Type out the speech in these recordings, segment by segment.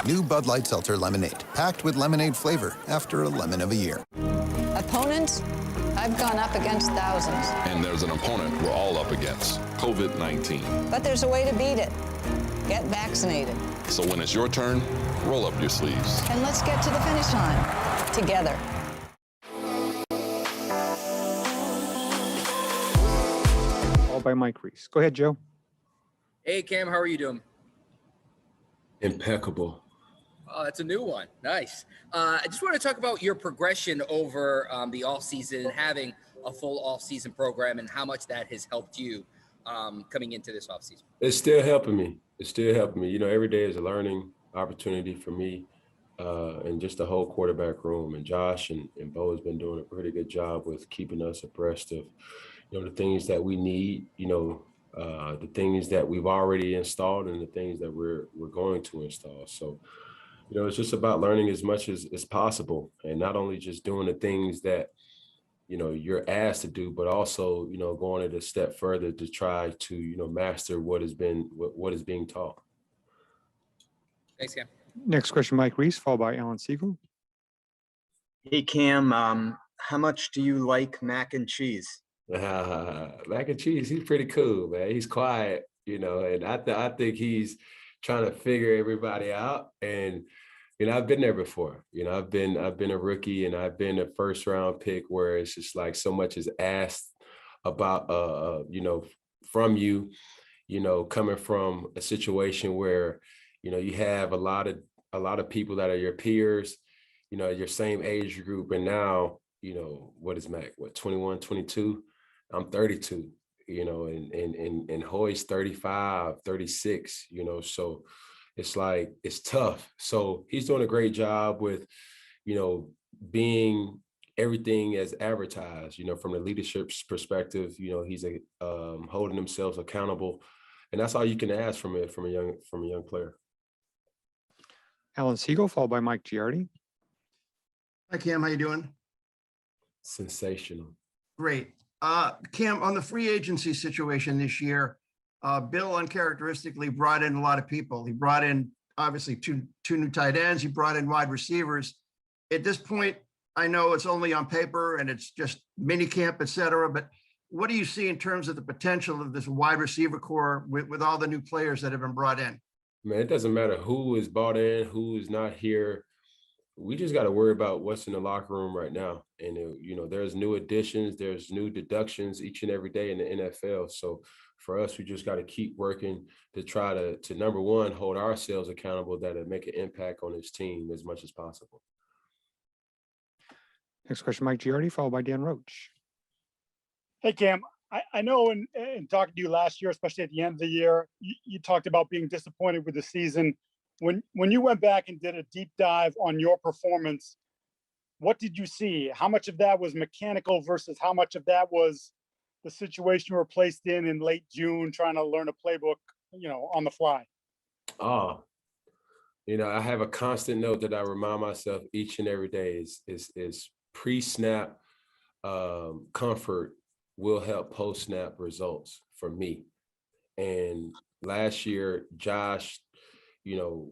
New Bud Light Seltzer Lemonade, packed with lemonade flavor after a lemon of a year. Opponents? I've gone up against thousands. And there's an opponent we're all up against, COVID-19. But there's a way to beat it. Get vaccinated. So when it's your turn, roll up your sleeves. And let's get to the finish line together. All by Mike Reese. Go ahead, Joe. Hey, Cam, how are you doing? Impeccable. Oh, that's a new one. Nice. I just want to talk about your progression over the offseason and having a full offseason program and how much that has helped you coming into this offseason. It's still helping me. It's still helping me. You know, every day is a learning opportunity for me and just the whole quarterback room. And Josh and Bo has been doing a pretty good job with keeping us abreast of, you know, the things that we need, you know, the things that we've already installed and the things that we're going to install. So, you know, it's just about learning as much as possible and not only just doing the things that, you know, you're asked to do, but also, you know, going it a step further to try to, you know, master what is being taught. Thanks, Cam. Next question, Mike Reese, followed by Alan Siegel. Hey, Cam, how much do you like mac and cheese? Mac and cheese, he's pretty cool, man. He's quiet, you know, and I think he's trying to figure everybody out. And, you know, I've been there before. You know, I've been a rookie and I've been a first round pick where it's just like so much is asked about, you know, from you, you know, coming from a situation where, you know, you have a lot of people that are your peers, you know, your same age group. And now, you know, what is Mac, 21, 22? I'm 32, you know, and Hoy's 35, 36, you know, so it's like, it's tough. So he's doing a great job with, you know, being everything as advertised, you know, from the leadership's perspective, you know, he's holding themselves accountable. And that's all you can ask from a young player. Alan Siegel, followed by Mike Giardi. Hi, Cam. How you doing? Sensational. Great. Cam, on the free agency situation this year, Bill uncharacteristically brought in a lot of people. He brought in, obviously, two new tight ends. He brought in wide receivers. At this point, I know it's only on paper and it's just minicamp, et cetera, but what do you see in terms of the potential of this wide receiver core with all the new players that have been brought in? Man, it doesn't matter who is bought in, who is not here. We just got to worry about what's in the locker room right now. And, you know, there's new additions, there's new deductions each and every day in the NFL. So for us, we just got to keep working to try to number one, hold ourselves accountable that it make an impact on this team as much as possible. Next question, Mike Giardi, followed by Dan Roach. Hey, Cam, I know in talking to you last year, especially at the end of the year, you talked about being disappointed with the season. When you went back and did a deep dive on your performance, what did you see? How much of that was mechanical versus how much of that was the situation you were placed in late June, trying to learn a playbook, you know, on the fly? Oh, you know, I have a constant note that I remind myself each and every day is pre-snap comfort will help post-snap results for me. And last year, Josh, you know,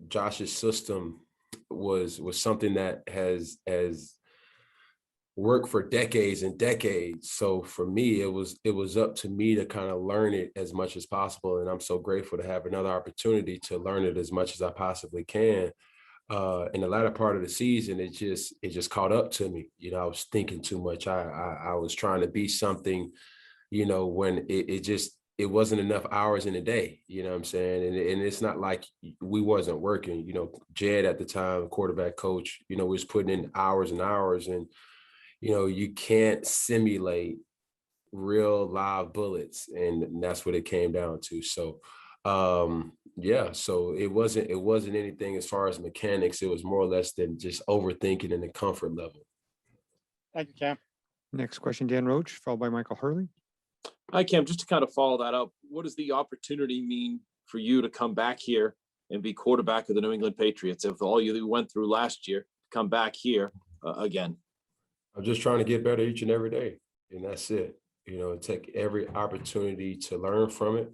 Josh's system was something that has worked for decades and decades. So for me, it was up to me to kind of learn it as much as possible. And I'm so grateful to have another opportunity to learn it as much as I possibly can. In the latter part of the season, it just caught up to me. You know, I was thinking too much. I was trying to be something, you know, when it wasn't enough hours in a day, you know what I'm saying? And it's not like we wasn't working, you know, Jed at the time, quarterback coach, you know, was putting in hours and hours and, you know, you can't simulate real live bullets. And that's what it came down to. So, yeah, so it wasn't anything as far as mechanics. It was more or less than just overthinking in the comfort level. Thank you, Cam. Next question, Dan Roach, followed by Michael Hurley. Hi, Cam. Just to kind of follow that up, what does the opportunity mean for you to come back here and be quarterback of the New England Patriots? If all you went through last year, come back here again. I'm just trying to get better each and every day, and that's it. You know, take every opportunity to learn from it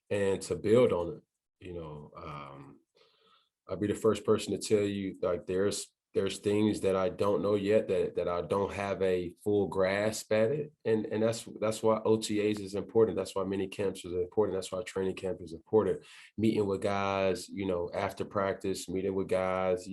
and to build on it. You know, I'll be the first person to tell you, like, there's things that I don't know yet, that I don't have a full grasp at it. And that's why OTAs is important. That's why mini camps is important. That's why training camp is important. Meeting with guys, after practice, meeting with guys,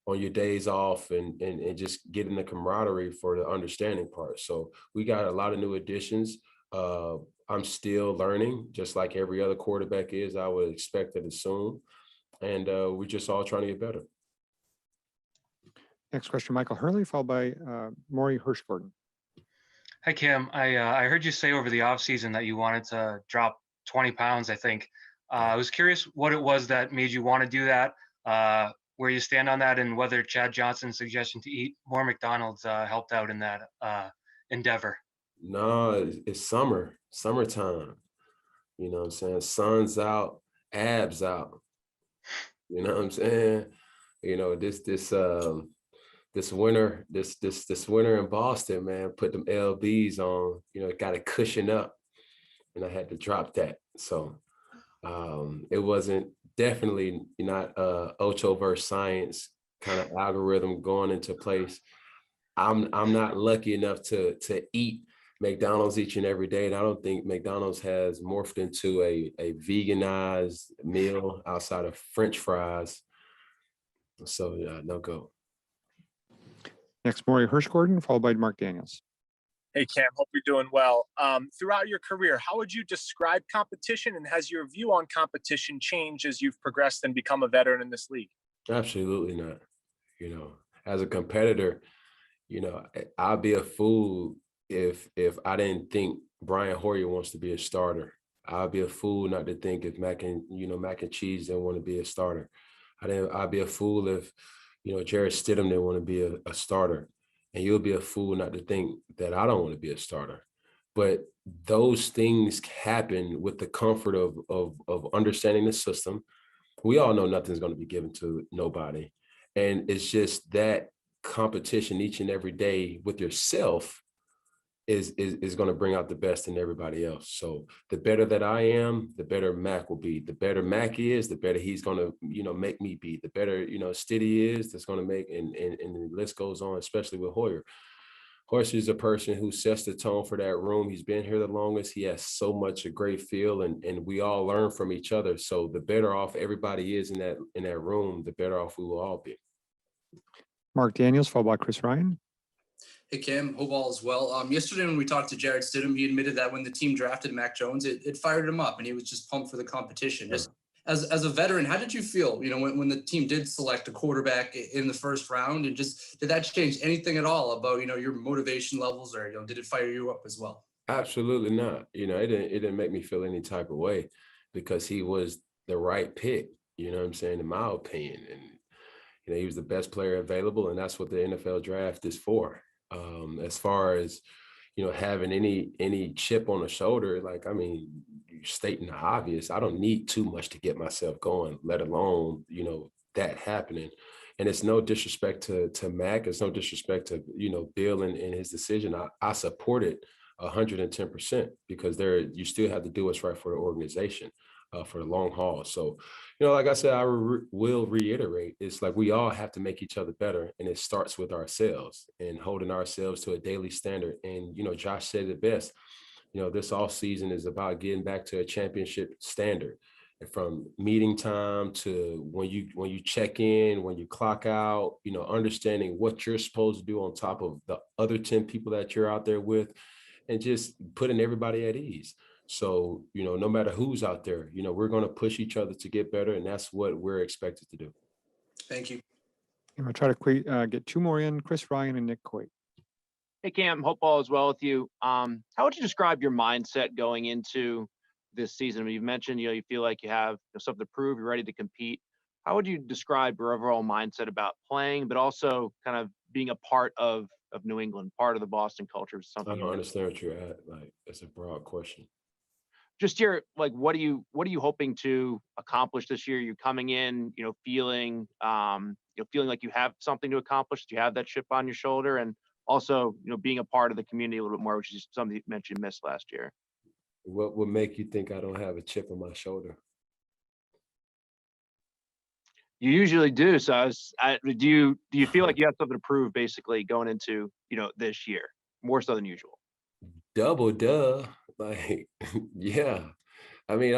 on your days off, and just getting the camaraderie for the understanding part. So we got a lot of new additions. I'm still learning, just like every other quarterback is. I would expect it soon. And we're just all trying to get better. Next question, Michael Hurley, followed by Maury Hirschgordon. Hi, Cam. I heard you say over the offseason that you wanted to drop 20 pounds, I think. I was curious what it was that made you want to do that, where you stand on that, and whether Chad Johnson's suggestion to eat more McDonald's helped out in that endeavor. No, it's summertime. You know what I'm saying? Sun's out, abs out. You know what I'm saying? This winter in Boston, man, put them LBs on, got to cushion up, and I had to drop that. So it wasn't definitely not Ocho versus science kind of algorithm going into place. I'm not lucky enough to eat McDonald's each and every day, and I don't think McDonald's has morphed into a veganized meal outside of French fries. So no go. Next, Maury Hirschgordon, followed by Mark Daniels. Hey, Cam, hope you're doing well. Throughout your career, how would you describe competition, and has your view on competition changed as you've progressed and become a veteran in this league? Absolutely not. As a competitor, I'd be a fool if I didn't think Brian Hoyer wants to be a starter. I'd be a fool not to think if Mac and Cheese didn't want to be a starter. I'd be a fool if Jarrett Stidham didn't want to be a starter. And you'll be a fool not to think that I don't want to be a starter. But those things happen with the comfort of understanding the system. We all know nothing's going to be given to nobody. And it's just that competition each and every day with yourself is going to bring out the best in everybody else. So the better that I am, the better Mac will be. The better Mac is, the better he's going to, make me be. The better, Stiddy is, that's going to make, and the list goes on, especially with Hoyer. Hoyer is a person who sets the tone for that room. He's been here the longest. He has so much a great feel, and we all learn from each other. So the better off everybody is in that room, the better off we will all be. Mark Daniels, followed by Chris Ryan. Hey, Cam, hope all is well. Yesterday when we talked to Jarrett Stidham, he admitted that when the team drafted Mac Jones, it fired him up, and he was just pumped for the competition. Just as a veteran, how did you feel, when the team did select a quarterback in the first round, and just did that change anything at all about, your motivation levels, or, did it fire you up as well? Absolutely not. It didn't make me feel any type of way, because he was the right pick, what I'm saying, in my opinion. And, he was the best player available, and that's what the NFL draft is for. As far as, having any chip on the shoulder, you're stating the obvious. I don't need too much to get myself going, let alone, that happening. And it's no disrespect to Mac. It's no disrespect to, Bill and his decision. I support it 110%, because you still have to do what's right for the organization, for the long haul. So, like I said, I will reiterate, it's like we all have to make each other better, and it starts with ourselves and holding ourselves to a daily standard. And, Josh said it best, this off season is about getting back to a championship standard, and from meeting time to when you check in, when you clock out, understanding what you're supposed to do on top of the other 10 people that you're out there with, and just putting everybody at ease. So, no matter who's out there, we're going to push each other to get better, and that's what we're expected to do. Thank you. I'm going to try to get two more in, Chris Ryan and Nick Coit. Hey, Cam, hope all is well with you. How would you describe your mindset going into this season? I mean, you've mentioned, you feel like you have something to prove, you're ready to compete. How would you describe your overall mindset about playing, but also kind of being a part of New England, part of the Boston culture? I don't understand what you're at. It's a broad question. Just what are you hoping to accomplish this year? You're coming in, feeling like you have something to accomplish, that you have that chip on your shoulder, and also, being a part of the community a little bit more, which is something you mentioned you missed last year. What would make you think I don't have a chip on my shoulder? You usually do. So do you feel like you have something to prove basically going into, this year more so than usual? Double duh. Like, yeah. I mean,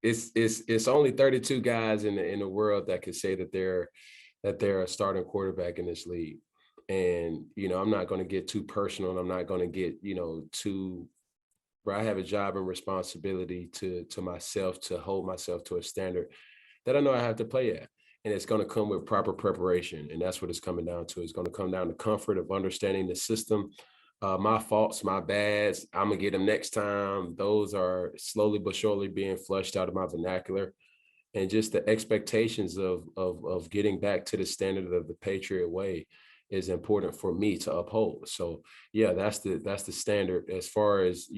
it's only 32 guys in the world that could say that they're a starting quarterback in this league. And, I'm not going to get too personal. And I'm not going to get, too, where I have a job and responsibility to myself, to hold myself to a standard that I know I have to play at. And it's going to come with proper preparation. And that's what it's coming down to. It's going to come down to comfort of understanding the system, my faults, my bads. I'm going to get them next time. Those are slowly but surely being flushed out of my vernacular. And just the expectations of getting back to the standard of the Patriot way is important for me to uphold. So yeah, that's the standard. As far as,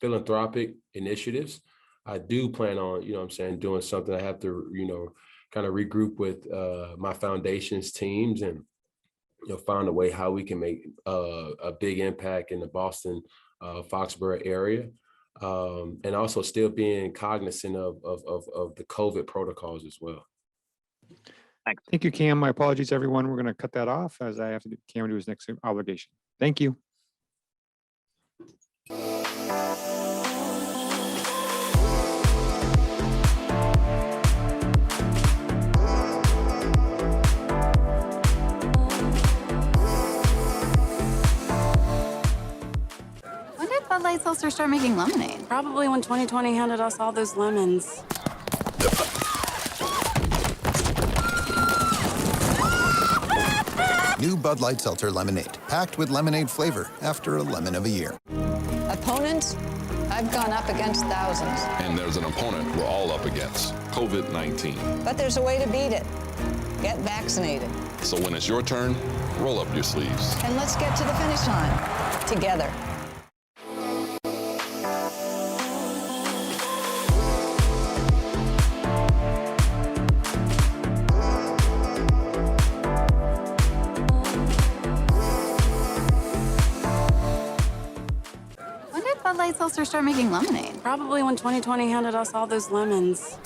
philanthropic initiatives, I do plan on, doing something. I have to, kind of regroup with my foundation's teams and, find a way how we can make a big impact in the Boston, Foxborough area. And also still being cognizant of the COVID protocols as well. Thanks. Thank you, Cam. My apologies, everyone. We're going to cut that off as I have to Cam do his next obligation. Thank you. When did Bud Light Seltzer start making lemonade? Probably when 2020 handed us all those lemons. New Bud Light Seltzer Lemonade, packed with lemonade flavor after a lemon of a year. Opponents? I've gone up against thousands. And there's an opponent we're all up against, COVID-19. But there's a way to beat it. Get vaccinated. So when it's your turn, roll up your sleeves. And let's get to the finish line together. When did Bud Light Seltzer start making lemonade? Probably when 2020 handed us all those lemons.